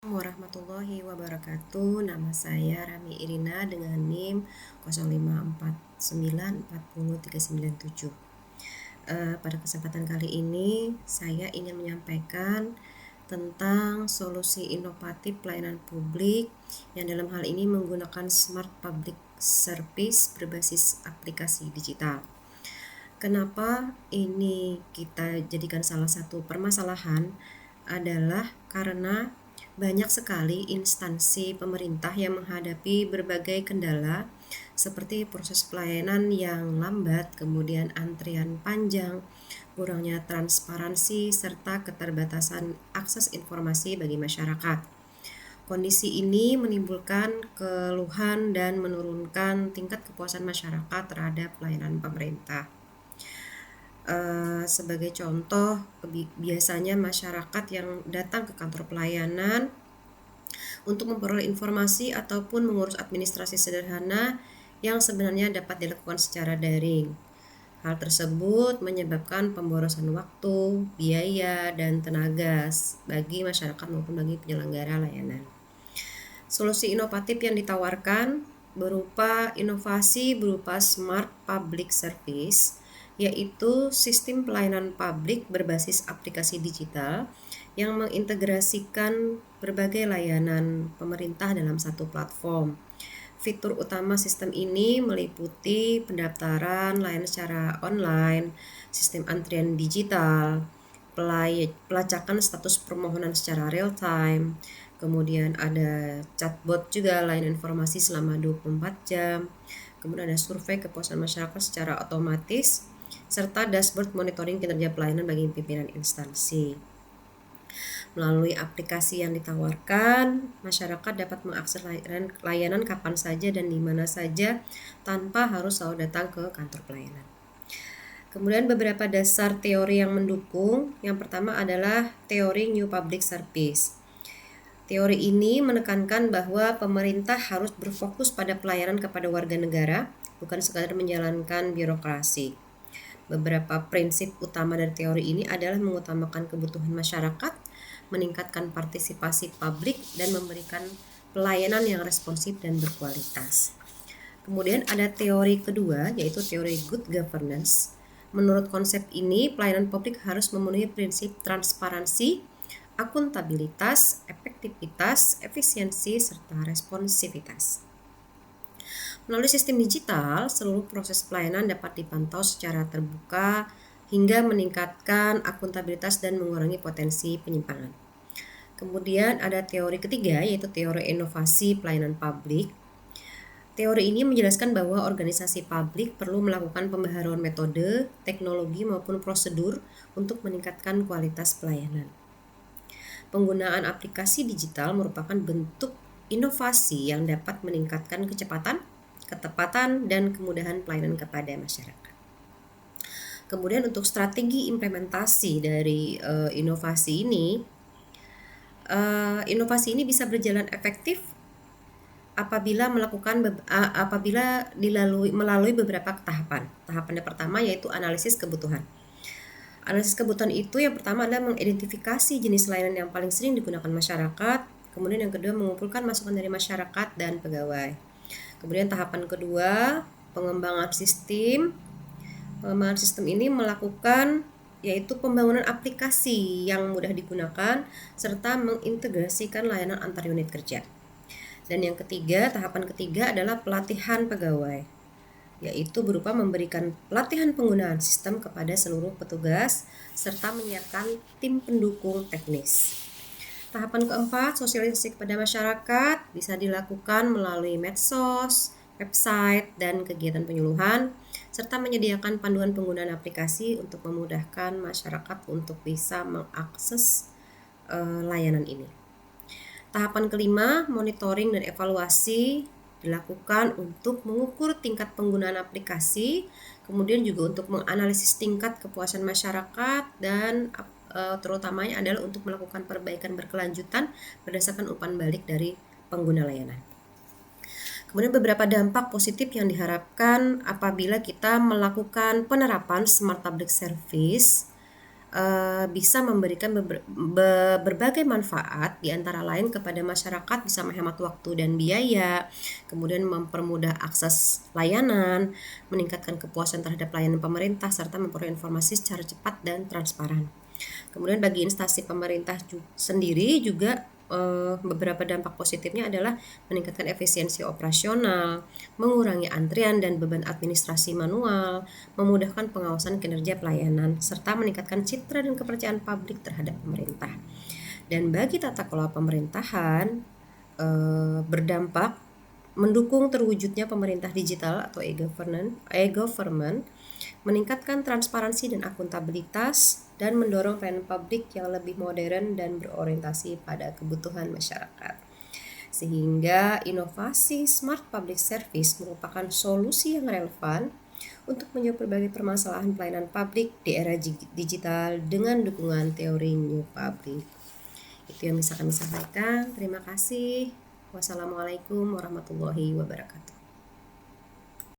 Warahmatullahi wabarakatuh. Nama saya Rami Irina dengan NIM 0549403997. Pada kesempatan kali ini saya ingin menyampaikan tentang solusi inovatif pelayanan publik yang dalam hal ini menggunakan Smart Public Service berbasis aplikasi digital. Kenapa ini kita jadikan salah satu permasalahan adalah karena banyak sekali instansi pemerintah yang menghadapi berbagai kendala seperti proses pelayanan yang lambat, kemudian antrian panjang, kurangnya transparansi, serta keterbatasan akses informasi bagi masyarakat. Kondisi ini menimbulkan keluhan dan menurunkan tingkat kepuasan masyarakat terhadap pelayanan pemerintah. Sebagai contoh, biasanya masyarakat yang datang ke kantor pelayanan untuk memperoleh informasi ataupun mengurus administrasi sederhana yang sebenarnya dapat dilakukan secara daring. Hal tersebut menyebabkan pemborosan waktu, biaya, dan tenaga bagi masyarakat maupun bagi penyelenggara layanan. Solusi inovatif yang ditawarkan berupa inovasi berupa Smart Public Service, yaitu sistem pelayanan publik berbasis aplikasi digital yang mengintegrasikan berbagai layanan pemerintah dalam satu platform. Fitur utama sistem ini meliputi pendaftaran layanan secara online, sistem antrian digital, pelacakan status permohonan secara real time, kemudian ada chatbot juga layanan informasi selama 24 jam, kemudian ada survei kepuasan masyarakat secara otomatis, serta dashboard monitoring kinerja pelayanan bagi pimpinan instansi. Melalui aplikasi yang ditawarkan, masyarakat dapat mengakses layanan kapan saja dan di mana saja tanpa harus selalu datang ke kantor pelayanan. Kemudian beberapa dasar teori yang mendukung. Yang pertama adalah teori New Public Service. Teori ini menekankan bahwa pemerintah harus berfokus pada pelayanan kepada warga negara, bukan sekadar menjalankan birokrasi. Beberapa prinsip utama dari teori ini adalah mengutamakan kebutuhan masyarakat, meningkatkan partisipasi publik, dan memberikan pelayanan yang responsif dan berkualitas. Kemudian ada teori kedua, yaitu teori good governance. Menurut konsep ini, pelayanan publik harus memenuhi prinsip transparansi, akuntabilitas, efektivitas, efisiensi, serta responsivitas. Melalui sistem digital, seluruh proses pelayanan dapat dipantau secara terbuka hingga meningkatkan akuntabilitas dan mengurangi potensi penyimpangan. Kemudian ada teori ketiga, yaitu teori inovasi pelayanan publik. Teori ini menjelaskan bahwa organisasi publik perlu melakukan pembaharuan metode, teknologi maupun prosedur untuk meningkatkan kualitas pelayanan. Penggunaan aplikasi digital merupakan bentuk inovasi yang dapat meningkatkan kecepatan, ketepatan, dan kemudahan pelayanan kepada masyarakat. Kemudian untuk strategi implementasi dari inovasi ini bisa berjalan efektif apabila melalui beberapa tahapan. Tahapan yang pertama yaitu analisis kebutuhan. Analisis kebutuhan itu yang pertama adalah mengidentifikasi jenis layanan yang paling sering digunakan masyarakat. Kemudian yang kedua mengumpulkan masukan dari masyarakat dan pegawai. Kemudian tahapan kedua, pengembangan sistem. Pengembangan sistem ini melakukan yaitu pembangunan aplikasi yang mudah digunakan serta mengintegrasikan layanan antar unit kerja. Dan yang ketiga, tahapan ketiga adalah pelatihan pegawai, yaitu berupa memberikan pelatihan penggunaan sistem kepada seluruh petugas serta menyiapkan tim pendukung teknis. Tahapan keempat, sosialisasi kepada masyarakat bisa dilakukan melalui medsos, website, dan kegiatan penyuluhan, serta menyediakan panduan penggunaan aplikasi untuk memudahkan masyarakat untuk bisa mengakses layanan ini. Tahapan kelima, monitoring dan evaluasi dilakukan untuk mengukur tingkat penggunaan aplikasi, kemudian juga untuk menganalisis tingkat kepuasan masyarakat, dan terutamanya adalah untuk melakukan perbaikan berkelanjutan berdasarkan umpan balik dari pengguna layanan. Kemudian beberapa dampak positif yang diharapkan apabila kita melakukan penerapan Smart Public Service bisa memberikan berbagai manfaat, di antara lain kepada masyarakat bisa menghemat waktu dan biaya, kemudian mempermudah akses layanan, meningkatkan kepuasan terhadap layanan pemerintah, serta memperoleh informasi secara cepat dan transparan. Kemudian bagi instansi pemerintah sendiri juga beberapa dampak positifnya adalah meningkatkan efisiensi operasional, mengurangi antrian dan beban administrasi manual, memudahkan pengawasan kinerja pelayanan, serta meningkatkan citra dan kepercayaan publik terhadap pemerintah. Dan bagi tata kelola pemerintahan, berdampak mendukung terwujudnya pemerintah digital atau e-government, meningkatkan transparansi dan akuntabilitas, dan mendorong pelayanan publik yang lebih modern dan berorientasi pada kebutuhan masyarakat. Sehingga inovasi smart public service merupakan solusi yang relevan untuk menjawab berbagai permasalahan pelayanan publik di era digital dengan dukungan teori New Public. Itu yang bisa kami sampaikan. Terima kasih. Wassalamualaikum warahmatullahi wabarakatuh.